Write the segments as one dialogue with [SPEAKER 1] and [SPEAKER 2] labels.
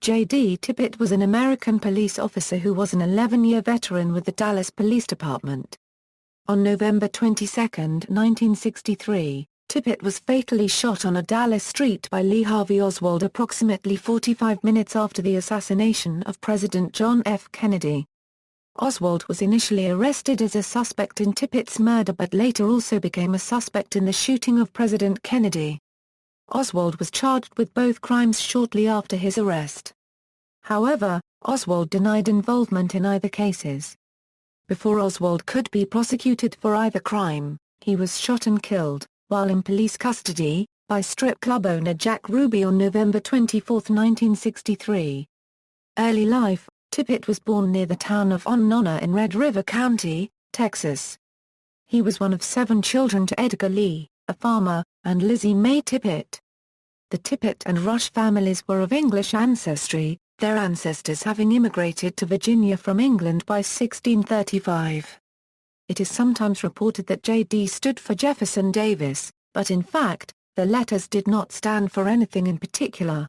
[SPEAKER 1] J.D. Tippit was an American police officer who was an 11-year veteran with the Dallas Police Department. On November 22, 1963, Tippit was fatally shot on a Dallas street by Lee Harvey Oswald approximately 45 minutes after the assassination of President John F. Kennedy. Oswald was initially arrested as a suspect in Tippit's murder but later also became a suspect in the shooting of President Kennedy. Oswald was charged with both crimes shortly after his arrest. However, Oswald denied involvement in either cases. Before Oswald could be prosecuted for either crime, he was shot and killed, while in police custody, by strip club owner Jack Ruby on November 24, 1963. Early life: Tippit was born near the town of Onona in Red River County, Texas. He was one of 7 children to Edgar Lee, a farmer, and Lizzie Mae Tippit. The Tippit and Rush families were of English ancestry, their ancestors having immigrated to Virginia from England by 1635. It is sometimes reported that J.D. stood for Jefferson Davis, but in fact, the letters did not stand for anything in particular.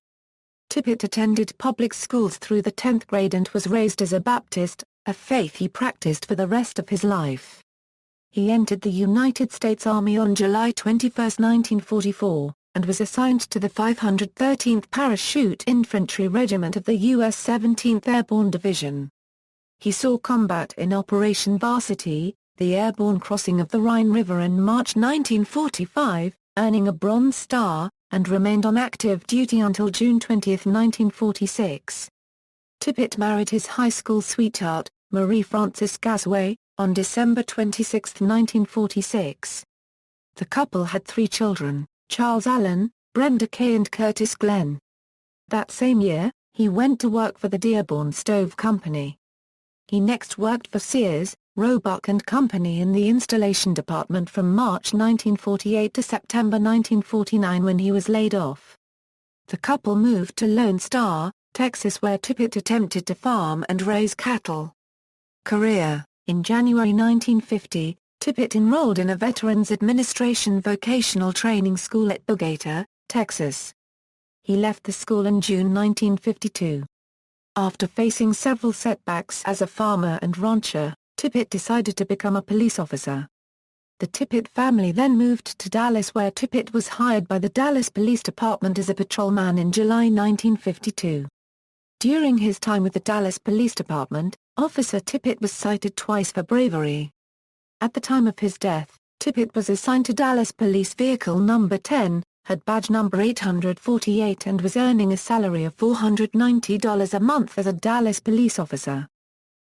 [SPEAKER 1] Tippit attended public schools through the 10th grade and was raised as a Baptist, a faith he practiced for the rest of his life. He entered the United States Army on July 21, 1944, and was assigned to the 513th Parachute Infantry Regiment of the U.S. 17th Airborne Division. He saw combat in Operation Varsity, the airborne crossing of the Rhine River in March 1945, earning a Bronze Star, and remained on active duty until June 20, 1946. Tippit married his high school sweetheart, Marie Frances Gasway, on December 26, 1946. The couple had 3 children, Charles Allen, Brenda Kay and Curtis Glenn. That same year, he went to work for the Dearborn Stove Company. He next worked for Sears, Roebuck and Company in the installation department from March 1948 to September 1949 when he was laid off. The couple moved to Lone Star, Texas where Tippit attempted to farm and raise cattle. Career: in January 1950, Tippit enrolled in a Veterans Administration vocational training school at Bogota, Texas. He left the school in June 1952. After facing several setbacks as a farmer and rancher, Tippit decided to become a police officer. The Tippit family then moved to Dallas where Tippit was hired by the Dallas Police Department as a patrolman in July 1952. During his time with the Dallas Police Department, Officer Tippit was cited twice for bravery. At the time of his death, Tippit was assigned to Dallas Police Vehicle No. 10, had badge number 848 and was earning a salary of $490 a month as a Dallas police officer.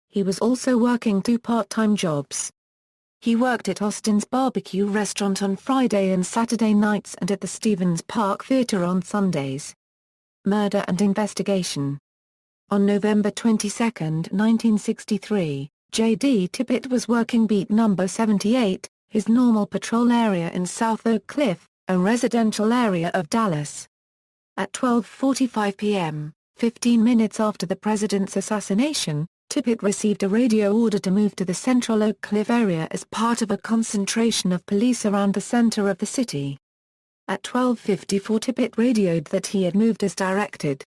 [SPEAKER 1] He was also working 2 part-time jobs. He worked at Austin's Barbecue Restaurant on Friday and Saturday nights and at the Stevens Park Theater on Sundays. Murder and investigation. On November 22, 1963, J.D. Tippit was working beat number 78, his normal patrol area in South Oak Cliff, a residential area of Dallas. At 12:45 p.m., 15 minutes after the president's assassination, Tippit received a radio order to move to the Central Oak Cliff area as part of a concentration of police around the center of the city. At 12:54 Tippit radioed that he had moved as directed.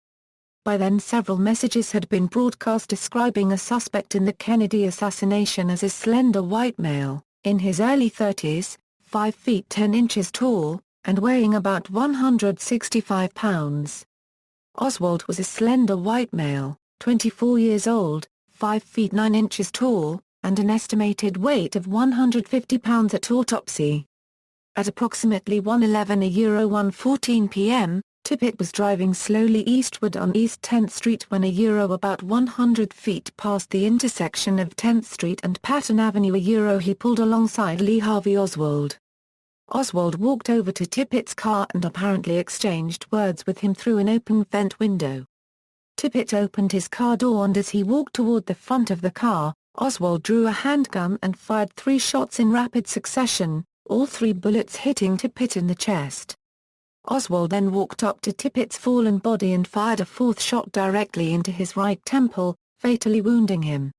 [SPEAKER 1] By then several messages had been broadcast describing a suspect in the Kennedy assassination as a slender white male, in his early 30s, 5 feet 10 inches tall, and weighing about 165 pounds. Oswald was a slender white male, 24 years old, 5 feet 9 inches tall, and an estimated weight of 150 pounds at autopsy. At approximately 1:11 p.m., Tippit was driving slowly eastward on East 10th Street when about 100 feet past the intersection of 10th Street and Patton Avenue he pulled alongside Lee Harvey Oswald. Oswald walked over to Tippit's car and apparently exchanged words with him through an open vent window. Tippit opened his car door and as he walked toward the front of the car, Oswald drew a handgun and fired 3 shots in rapid succession, all 3 bullets hitting Tippit in the chest. Oswald then walked up to Tippit's fallen body and fired a 4th shot directly into his right temple, fatally wounding him.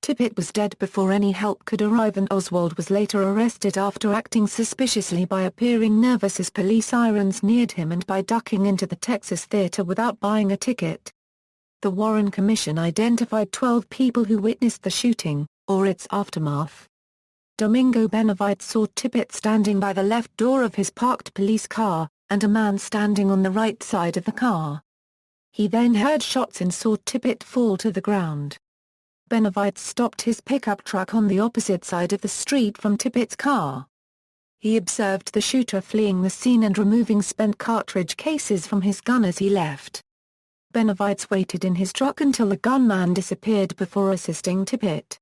[SPEAKER 1] Tippit was dead before any help could arrive and Oswald was later arrested after acting suspiciously by appearing nervous as police sirens neared him and by ducking into the Texas Theater without buying a ticket. the Warren Commission identified 12 people who witnessed the shooting, or its aftermath. Domingo Benavides saw Tippit standing by the left door of his parked police car, and a man standing on the right side of the car. He then heard shots and saw Tippit fall to the ground. Benavides stopped his pickup truck on the opposite side of the street from Tippit's car. He observed the shooter fleeing the scene and removing spent cartridge cases from his gun as he left. Benavides waited in his truck until the gunman disappeared before assisting Tippit.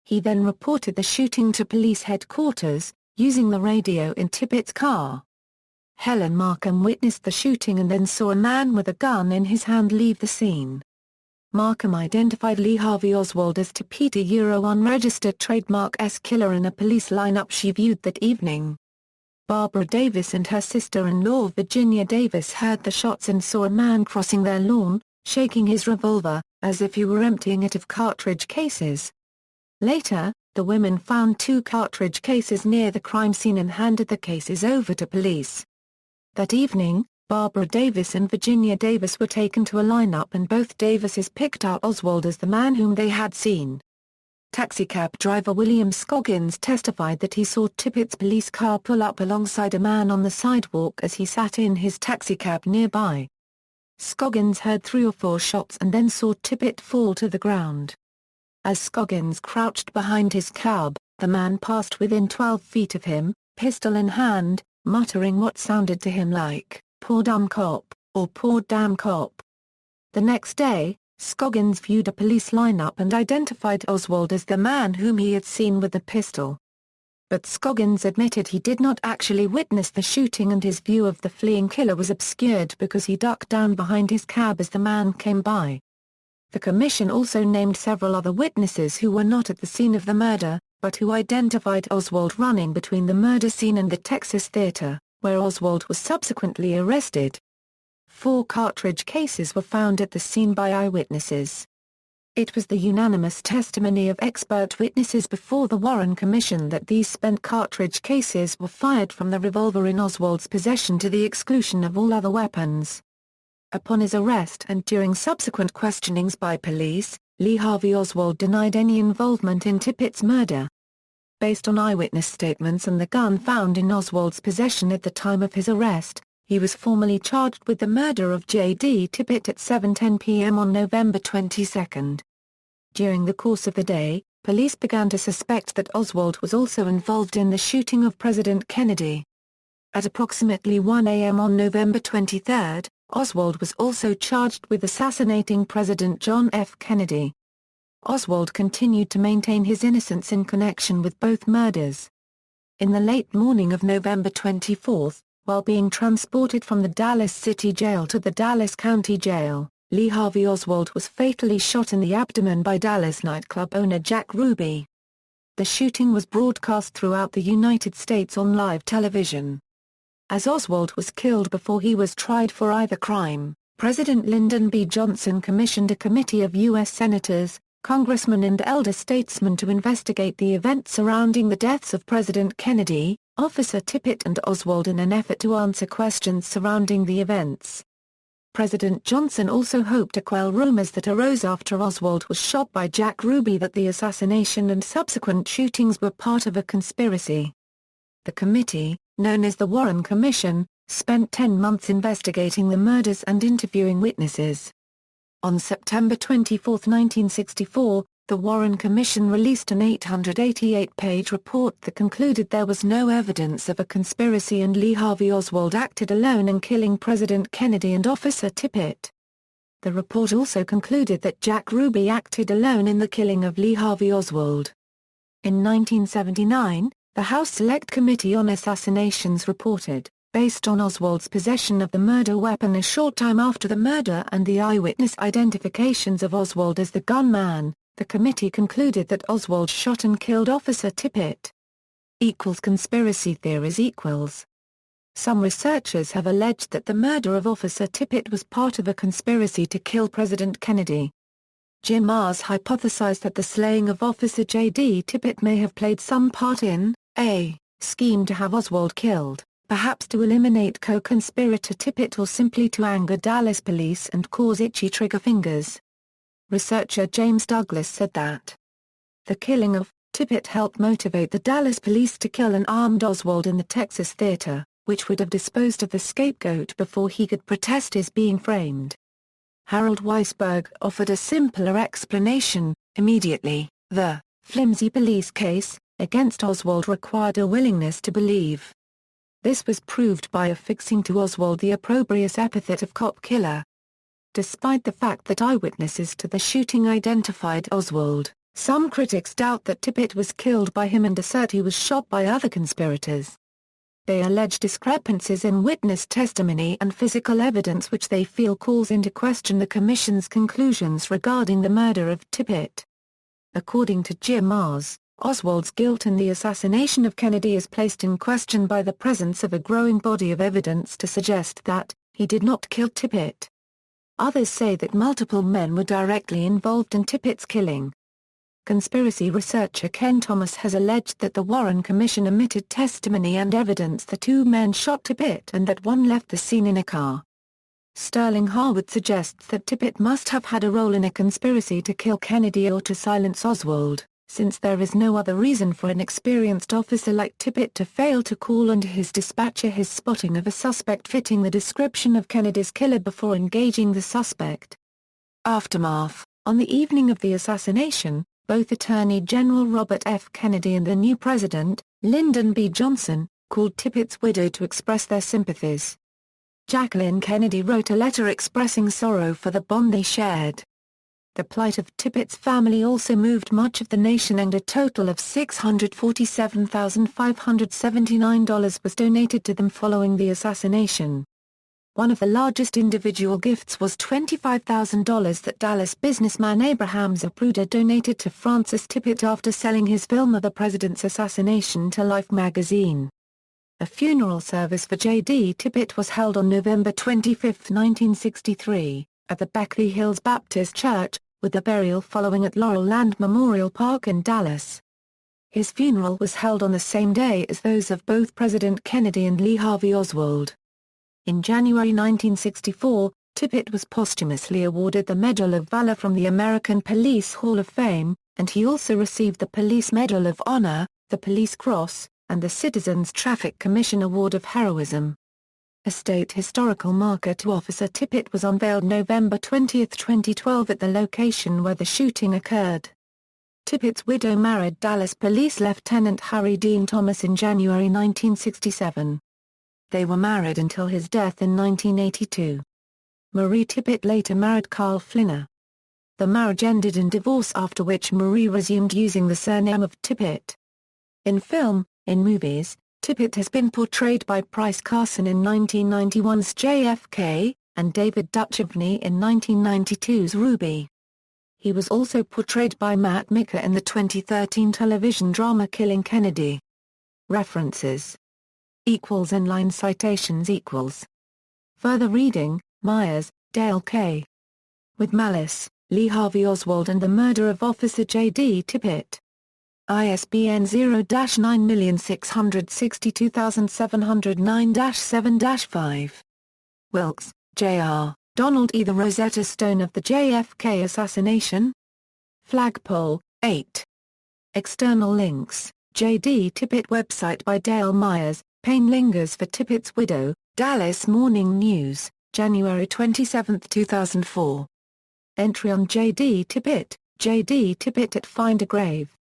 [SPEAKER 1] He then reported the shooting to police headquarters, using the radio in Tippit's car. Helen Markham witnessed the shooting and then saw a man with a gun in his hand leave the scene. Markham identified Lee Harvey Oswald as Tippit, a unregistered trademark killer in a police lineup she viewed that evening. Barbara Davis and her sister-in-law Virginia Davis heard the shots and saw a man crossing their lawn, shaking his revolver, as if he were emptying it of cartridge cases. Later, the women found 2 cartridge cases near the crime scene and handed the cases over to police. That evening, Barbara Davis and Virginia Davis were taken to a lineup and both Davises picked out Oswald as the man whom they had seen. Taxicab driver William Scoggins testified that he saw Tippit's police car pull up alongside a man on the sidewalk as he sat in his taxicab nearby. Scoggins heard 3 or 4 shots and then saw Tippit fall to the ground. As Scoggins crouched behind his cab, the man passed within 12 feet of him, pistol in hand, muttering what sounded to him like, "Poor dumb cop," or "Poor damn cop." The next day, Scoggins viewed a police lineup and identified Oswald as the man whom he had seen with the pistol. But Scoggins admitted he did not actually witness the shooting and his view of the fleeing killer was obscured because he ducked down behind his cab as the man came by. The commission also named several other witnesses who were not at the scene of the murder, but who identified Oswald running between the murder scene and the Texas Theater, where Oswald was subsequently arrested. 4 cartridge cases were found at the scene by eyewitnesses. It was the unanimous testimony of expert witnesses before the Warren Commission that these spent cartridge cases were fired from the revolver in Oswald's possession to the exclusion of all other weapons. Upon his arrest and during subsequent questionings by police, Lee Harvey Oswald denied any involvement in Tippit's murder. Based on eyewitness statements and the gun found in Oswald's possession at the time of his arrest, he was formally charged with the murder of J.D. Tippit at 7:10 p.m. on November 22. During the course of the day, police began to suspect that Oswald was also involved in the shooting of President Kennedy. At approximately 1 a.m. on November 23, Oswald was also charged with assassinating President John F. Kennedy. Oswald continued to maintain his innocence in connection with both murders. In the late morning of November 24, while being transported from the Dallas City Jail to the Dallas County Jail, Lee Harvey Oswald was fatally shot in the abdomen by Dallas nightclub owner Jack Ruby. The shooting was broadcast throughout the United States on live television. As Oswald was killed before he was tried for either crime, President Lyndon B. Johnson commissioned a committee of U.S. senators, congressmen and elder statesmen to investigate the events surrounding the deaths of President Kennedy, Officer Tippit and Oswald in an effort to answer questions surrounding the events. President Johnson also hoped to quell rumors that arose after Oswald was shot by Jack Ruby that the assassination and subsequent shootings were part of a conspiracy. The committee, known as the Warren Commission, spent 10 months investigating the murders and interviewing witnesses. On September 24, 1964, the Warren Commission released an 888-page report that concluded there was no evidence of a conspiracy and Lee Harvey Oswald acted alone in killing President Kennedy and Officer Tippit. The report also concluded that Jack Ruby acted alone in the killing of Lee Harvey Oswald. In 1979, the House Select Committee on Assassinations reported, based on Oswald's possession of the murder weapon a short time after the murder and the eyewitness identifications of Oswald as the gunman, the committee concluded that Oswald shot and killed Officer Tippit. Conspiracy theories. Some researchers have alleged that the murder of Officer Tippit was part of a conspiracy to kill President Kennedy. Jim Marrs hypothesized that the slaying of Officer J.D. Tippit may have played some part in a scheme to have Oswald killed, perhaps to eliminate co-conspirator Tippit or simply to anger Dallas police and cause itchy trigger fingers. researcher James Douglas said that the killing of Tippit helped motivate the Dallas police to kill and armed Oswald in the Texas theater, which would have disposed of the scapegoat before he could protest his being framed. Harold Weisberg offered a simpler explanation: immediately, the flimsy police case against Oswald required a willingness to believe. This was proved by affixing to Oswald the opprobrious epithet of cop killer. Despite the fact that eyewitnesses to the shooting identified Oswald, some critics doubt that Tippit was killed by him and assert he was shot by other conspirators. They allege discrepancies in witness testimony and physical evidence which they feel calls into question the Commission's conclusions regarding the murder of Tippit. According to Jim Marrs, Oswald's guilt in the assassination of Kennedy is placed in question by the presence of a growing body of evidence to suggest that he did not kill Tippit. Others say that multiple men were directly involved in Tippit's killing. Conspiracy researcher Ken Thomas has alleged that the Warren Commission omitted testimony and evidence that two men shot Tippit and that one left the scene in a car. Sterling Harwood suggests that Tippit must have had a role in a conspiracy to kill Kennedy or to silence Oswald, since there is no other reason for an experienced officer like Tippit to fail to call onto his dispatcher his spotting of a suspect fitting the description of Kennedy's killer before engaging the suspect. Aftermath: on the evening of the assassination, both Attorney General Robert F. Kennedy and the new president, Lyndon B. Johnson, called Tippit's widow to express their sympathies. Jacqueline Kennedy wrote a letter expressing sorrow for the bond they shared. The plight of Tippit's family also moved much of the nation, and a total of $647,579 was donated to them following the assassination. One of the largest individual gifts was $25,000 that Dallas businessman Abraham Zapruder donated to Francis Tippit after selling his film of the president's assassination to Life magazine. A funeral service for J.D. Tippit was held on November 25, 1963, at the Beckley Hills Baptist Church, with the burial following at Laurel Land Memorial Park in Dallas. His funeral was held on the same day as those of both President Kennedy and Lee Harvey Oswald. In January 1964, Tippit was posthumously awarded the Medal of Valor from the American Police Hall of Fame, and he also received the Police Medal of Honor, the Police Cross, and the Citizens Traffic Commission Award of Heroism. A state historical marker to Officer Tippit was unveiled November 20, 2012 at the location where the shooting occurred. Tippit's widow married Dallas Police Lieutenant Harry Dean Thomas in January 1967. They were married until his death in 1982. Marie Tippit later married Carl Flinner. The marriage ended in divorce, after which Marie resumed using the surname of Tippit. In film, in movies, Tippit has been portrayed by Price Carson in 1991's JFK, and David Duchovny in 1992's Ruby. He was also portrayed by Matt Mika in the 2013 television drama Killing Kennedy. References == citations == Further reading: Myers, Dale K. With Malice, Lee Harvey Oswald and the Murder of Officer J.D. Tippit. ISBN 0-9762709-7-5. Wilkes, J.R., Donald E. The Rosetta Stone of the JFK Assassination? Flagpole, 8. External links: J.D. Tippit website by Dale Myers, Pain Lingers for Tippit's Widow, Dallas Morning News, January 27, 2004. Entry on J.D. Tippit, J.D. Tippit at Find a Grave.